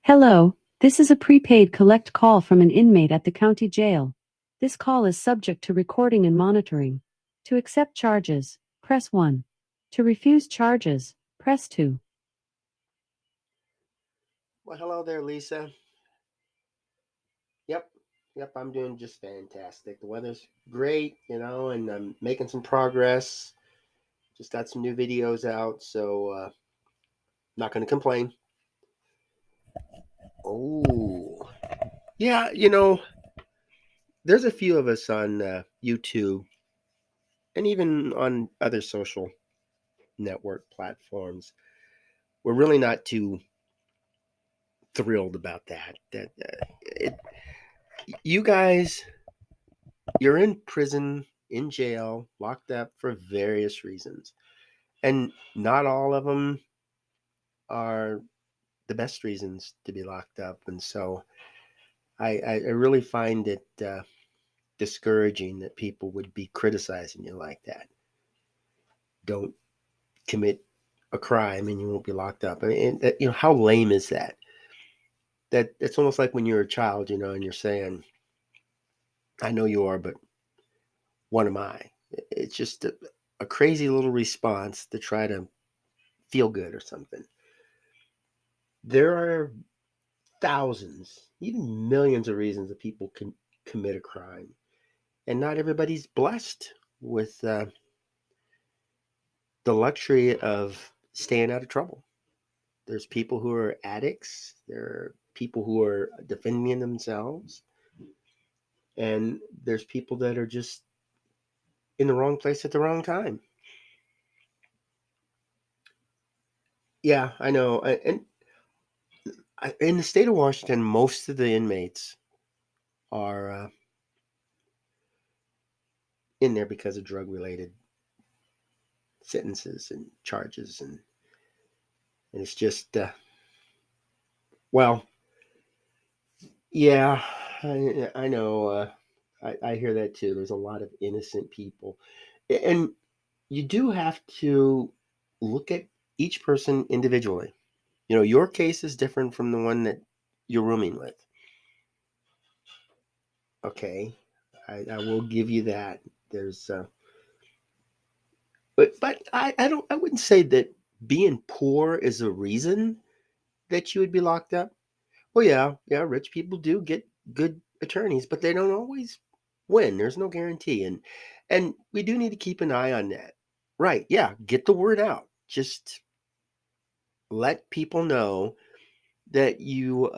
Hello, this is a prepaid collect call from an inmate at the county jail. This call is subject to recording and monitoring. To accept charges, press 1. To refuse charges, press 2. Well, hello there, Lisa. Yep, yep, I'm doing just fantastic. The weather's great, and I'm making some progress. Just got some new videos out, so not going to complain. Oh, yeah, there's a few of us on YouTube and even on other social network platforms. We're really not too thrilled about that. You guys, you're in prison, in jail, locked up for various reasons. And not all of them are the best reasons to be locked up. And so I really find it discouraging that people would be criticizing you like that. Don't commit a crime and you won't be locked up. I mean, how lame is that? That it's almost like when you're a child, and you're saying, "I know you are, but what am I?" It's just a crazy little response to try to feel good or something. There are thousands, even millions of reasons that people can commit a crime. And not everybody's blessed with the luxury of staying out of trouble. There's people who are addicts, there are people who are defending themselves, and there's people that are just in the wrong place at the wrong time. Yeah, I know. And in the state of Washington, most of the inmates are in there because of drug related sentences and charges. And it's just, well, yeah, I know. I hear that too. There's a lot of innocent people. And you do have to look at each person individually. Your case is different from the one that you're rooming with. Okay. I will give you that. There's, but I wouldn't say that being poor is a reason that you would be locked up. Well, yeah, yeah, rich people do get good attorneys, but they don't always win. There's no guarantee, and we do need to keep an eye on that. Right? Yeah, get the word out. Just let people know that you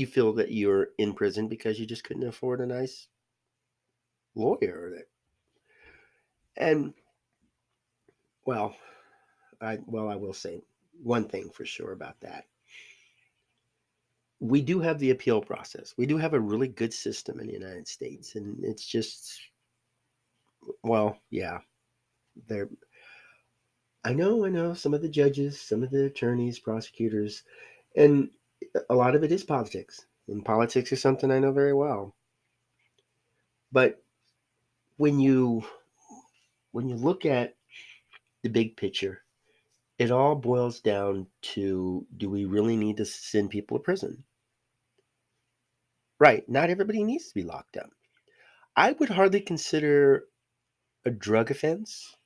feel that you're in prison because you just couldn't afford a nice lawyer. And well, I will say one thing for sure about that. We do have the appeal process. We do have a really good system in the United States, and it's just, well, yeah, there. I know some of the judges, some of the attorneys, prosecutors, and a lot of it is politics. And politics is something I know very well. But when you when you look at the big picture, it all boils down to, do we really need to send people to prison? Right. Not everybody needs to be locked up. I would hardly consider a drug offense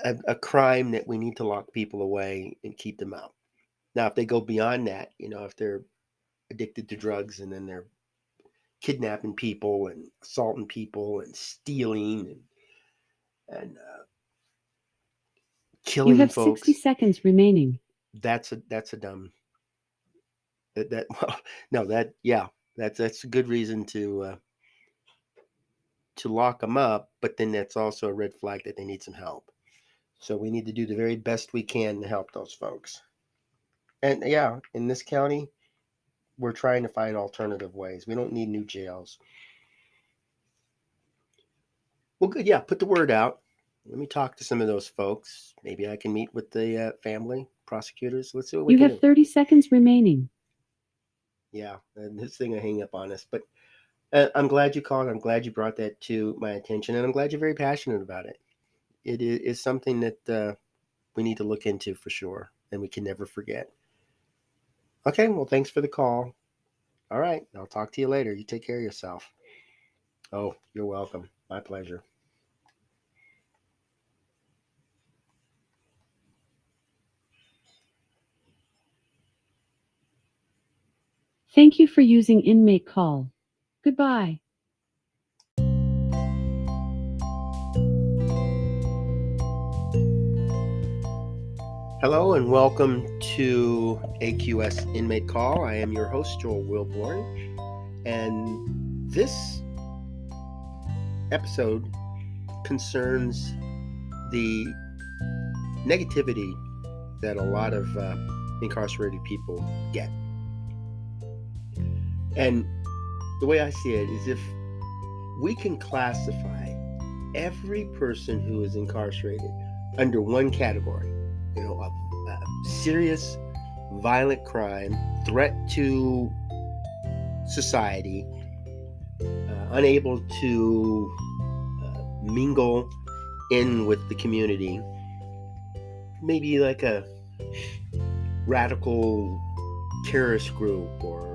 a crime that we need to lock people away and keep them out. Now, if they go beyond that, if they're addicted to drugs and then they're kidnapping people and assaulting people and stealing and You killing have 60 folks, seconds remaining. that's a dumb that well, no, that yeah, that's a good reason to lock them up, but then that's also a red flag that they need some help. So we need to do the very best we can to help those folks. And yeah, in this county, we're trying to find alternative ways. We don't need new jails. Well, good. Yeah, put the word out. Let me talk to some of those folks. Maybe I can meet with the family prosecutors. Let's see what we You can have do. 30 seconds remaining. Yeah, and this thing will hang up on us. But I'm glad you called. I'm glad you brought that to my attention, and I'm glad you're very passionate about it. It is something that we need to look into for sure. and we can never forget. Okay, well, thanks for the call. All right, I'll talk to you later. You take care of yourself. Oh, you're welcome. My pleasure. Thank you for using Inmate Call. Goodbye. Hello and welcome to AQS Inmate Call. I am your host, Joel Wilborn, and this episode concerns the negativity that a lot of incarcerated people get. And the way I see it is, if we can classify every person who is incarcerated under one category, a serious violent crime, threat to society, unable to mingle in with the community, maybe like a radical terrorist group or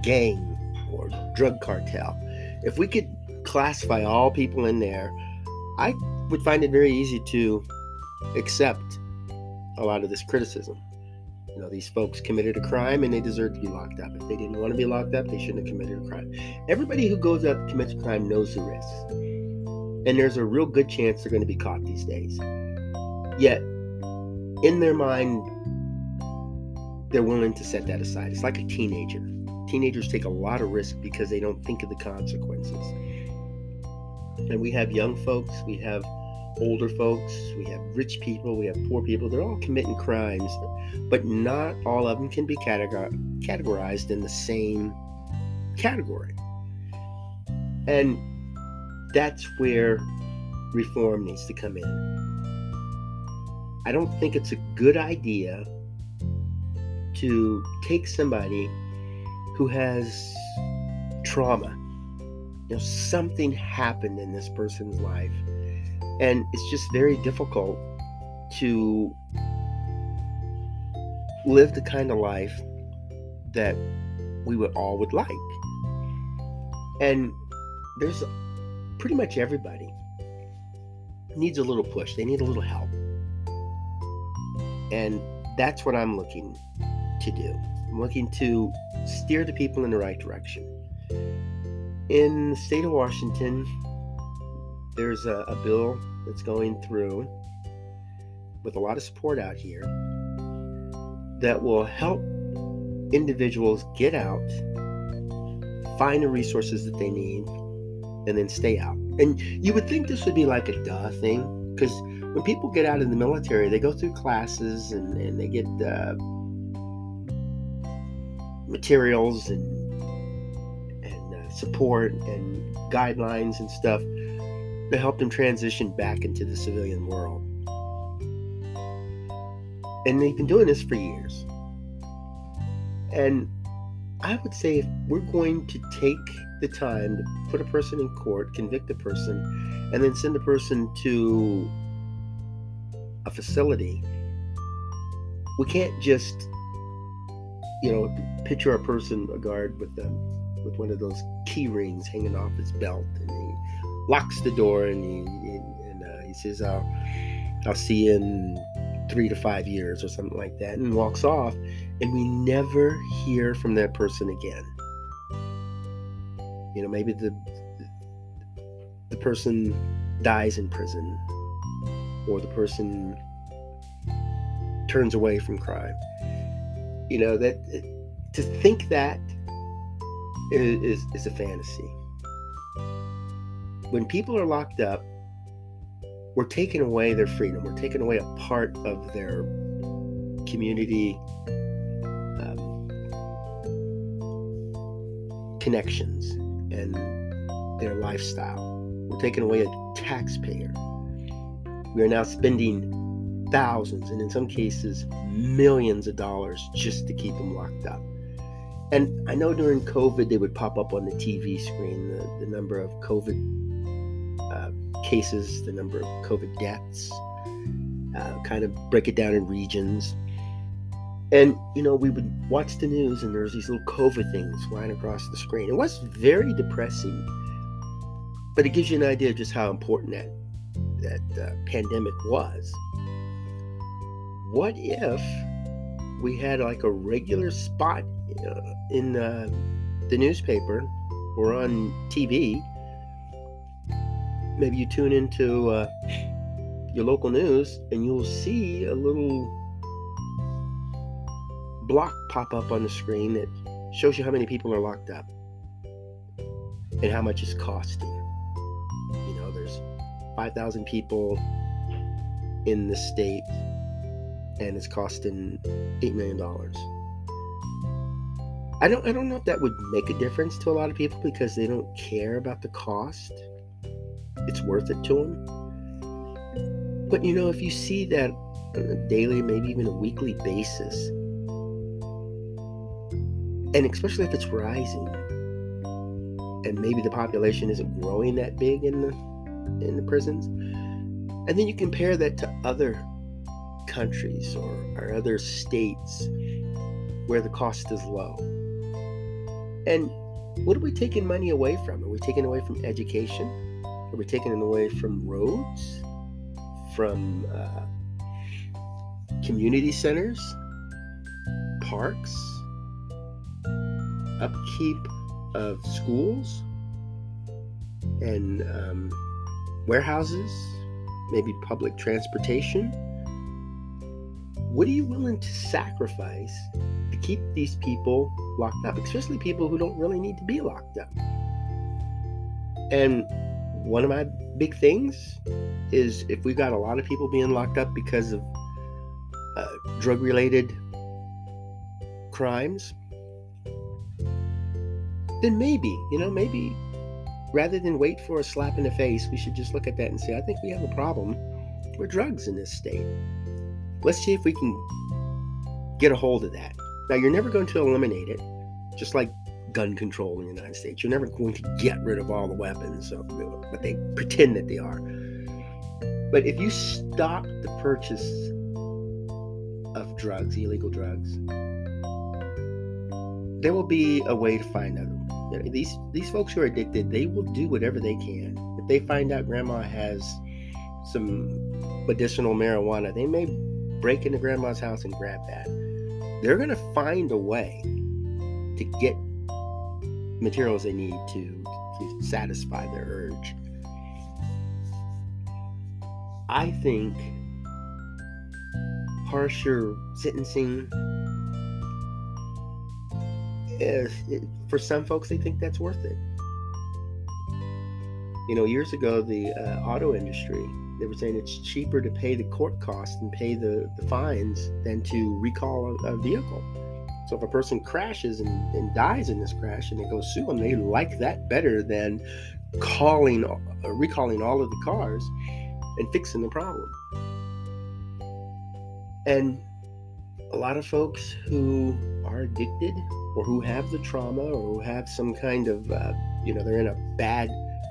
gang or drug cartel. If we could classify all people in there, I would find it very easy to accept a lot of this criticism. These folks committed a crime and they deserve to be locked up. If they didn't want to be locked up, they shouldn't have committed a crime. Everybody who goes out and commits a crime knows the risks. And there's a real good chance they're going to be caught these days. Yet, in their mind, they're willing to set that aside. It's like a teenager. Teenagers take a lot of risk because they don't think of the consequences. And we have young folks, we have older folks, we have rich people, we have poor people. They're all committing crimes, but not all of them can be categorized in the same category. And that's where reform needs to come in. I don't think it's a good idea to take somebody who has trauma. Something happened in this person's life, and it's just very difficult to live the kind of life that we all would like. And there's pretty much everybody needs a little push. They need a little help. And that's what I'm looking to do. I'm looking to steer the people in the right direction. In the state of Washington, there's a bill that's going through with a lot of support out here that will help individuals get out, find the resources that they need, and then stay out. And you would think this would be like a duh thing, because when people get out in the military, they go through classes and they get materials and support and guidelines and stuff to help them transition back into the civilian world. And they've been doing this for years. And I would say, if we're going to take the time to put a person in court, convict a person, and then send a person to a facility, we can't just, picture a person, a guard with one of those key rings hanging off his belt, and he locks the door and he says, I'll see you in 3 to 5 years or something like that, and walks off, and we never hear from that person again. Maybe the person dies in prison, or the person turns away from crime. To think that is a fantasy. When people are locked up, we're taking away their freedom. We're taking away a part of their community connections and their lifestyle. We're taking away a taxpayer. We are now spending thousands, and in some cases millions of dollars just to keep them locked up. And I know during COVID they would pop up on the TV screen, the number of COVID cases, the number of COVID deaths. kind of break it down in regions. And, we would watch the news and there's these little COVID things flying across the screen. It was very depressing, but it gives you an idea of just how important that pandemic was. What if we had like a regular spot in the newspaper or on TV? Maybe you tune into your local news and you'll see a little block pop up on the screen that shows you how many people are locked up and how much it's costing. There's 5,000 people in the state and it's costing $8 million. I don't know if that would make a difference to a lot of people because they don't care about the cost. It's worth it to them. But if you see that on a daily, maybe even a weekly basis, and especially if it's rising, and maybe the population isn't growing that big in the prisons, and then you compare that to other countries or other states where the cost is low. And what are we taking money away from? Are we taking it away from education? Are we taking it away from roads? From community centers? Parks? Upkeep of schools? And warehouses? Maybe public transportation? What are you willing to sacrifice to keep these people locked up, especially people who don't really need to be locked up? And one of my big things is if we've got a lot of people being locked up because of drug-related crimes, then maybe rather than wait for a slap in the face, we should just look at that and say, I think we have a problem with drugs in this state. Let's see if we can get a hold of that. Now, you're never going to eliminate it, just like gun control in the United States. You're never going to get rid of all the weapons, but they pretend that they are. But if you stop the purchase of drugs, illegal drugs, there will be a way to find other. These folks who are addicted, they will do whatever they can. If they find out grandma has some medicinal marijuana, they may break into grandma's house and grab that. They're going to find a way to get materials they need to satisfy their urge. I think harsher sentencing, for some folks, they think that's worth it. Years ago, the auto industry, they were saying it's cheaper to pay the court costs and pay the fines than to recall a vehicle. So if a person crashes and dies in this crash and they go sue them, they like that better than recalling all of the cars and fixing the problem. And a lot of folks who are addicted or who have the trauma or who have some kind of, they're in a bad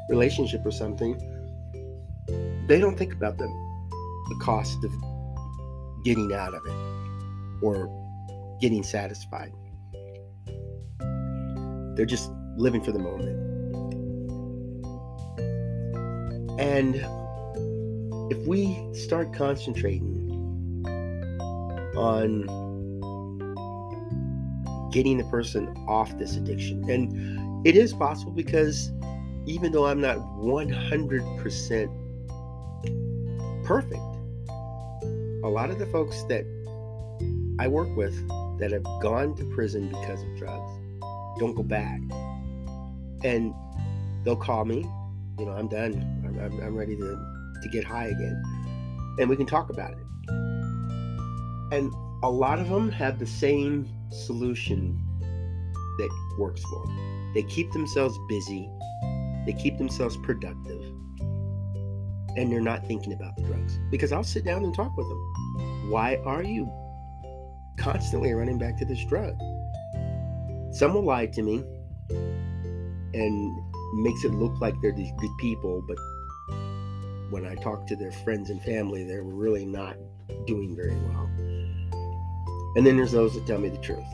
relationship or something, they don't think about the cost of getting out of it or getting satisfied. They're just living for the moment. And if we start concentrating on getting the person off this addiction, and it is possible, because even though I'm not 100% perfect, a lot of the folks that I work with that have gone to prison because of drugs don't go back, and they'll call me, I'm done, I'm ready to get high again, and we can talk about it. And a lot of them have the same solution that works for them. They keep themselves busy, they keep themselves productive, and they're not thinking about the drugs. Because I'll sit down and talk with them. Why are you constantly running back to this drug? Some will lie to me and makes it look like they're these good people, but when I talked to their friends and family, they were really not doing very well. And then there's those that tell me the truth.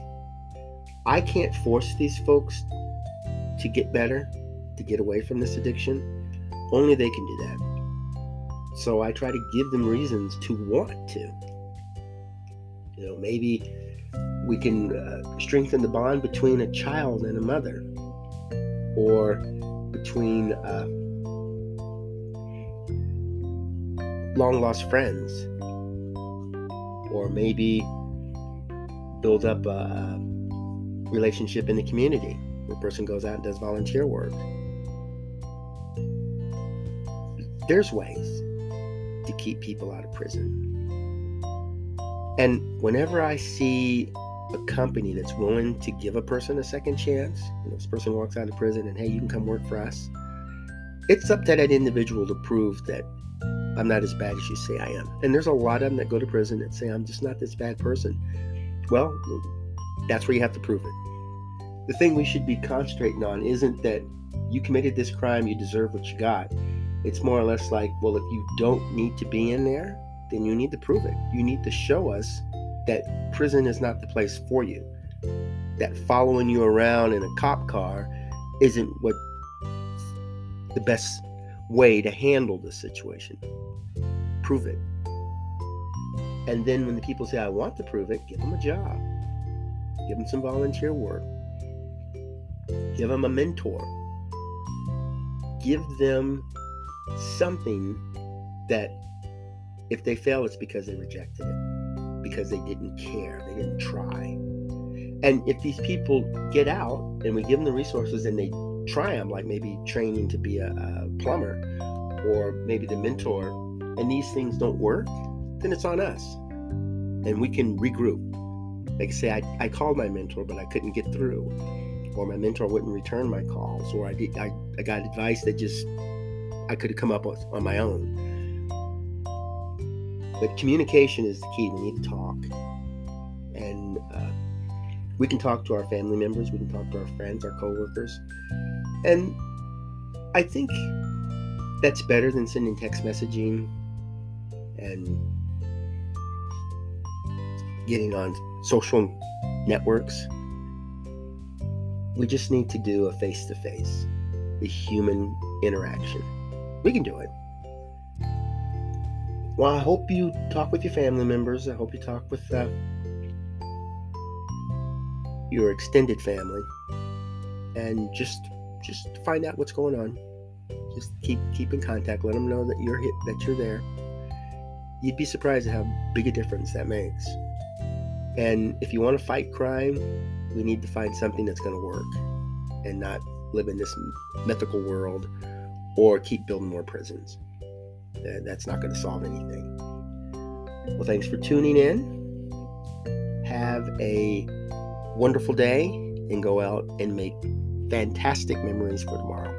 I can't force these folks to get better, to get away from this addiction. Only they can do that. So I try to give them reasons to want to. Maybe we can strengthen the bond between a child and a mother, or between long lost friends, or maybe build up a relationship in the community where a person goes out and does volunteer work. There's ways to keep people out of prison. And whenever I see a company that's willing to give a person a second chance, this person walks out of prison and, hey, you can come work for us, it's up to that individual to prove that I'm not as bad as you say I am. And there's a lot of them that go to prison that say, I'm just not this bad person. Well, that's where you have to prove it. The thing we should be concentrating on isn't that you committed this crime, you deserve what you got. It's more or less like, well, if you don't need to be in there, then you need to prove it. You need to show us that prison is not the place for you. That following you around in a cop car isn't what the best way to handle the situation. Prove it. And then when the people say, I want to prove it, give them a job. Give them some volunteer work. Give them a mentor. Give them something that if they fail, it's because they rejected it, because they didn't care, they didn't try. And if these people get out and we give them the resources and they try them, like maybe training to be a plumber or maybe the mentor, and these things don't work, then it's on us. And we can regroup. Like say, I called my mentor, but I couldn't get through. Or my mentor wouldn't return my calls. Or I got advice that just I could have come up with on my own. But communication is the key. We need to talk. And we can talk to our family members. We can talk to our friends, our coworkers. And I think that's better than sending text messaging and getting on social networks. We just need to do a face-to-face, a human interaction. We can do it. Well, I hope you talk with your family members. I hope you talk with your extended family, and just find out what's going on. Just keep in contact. Let them know that you're there. You'd be surprised at how big a difference that makes. And if you want to fight crime, we need to find something that's going to work and not live in this mythical world or keep building more prisons. That's not going to solve anything. Well, thanks for tuning in. Have a wonderful day and go out and make fantastic memories for tomorrow.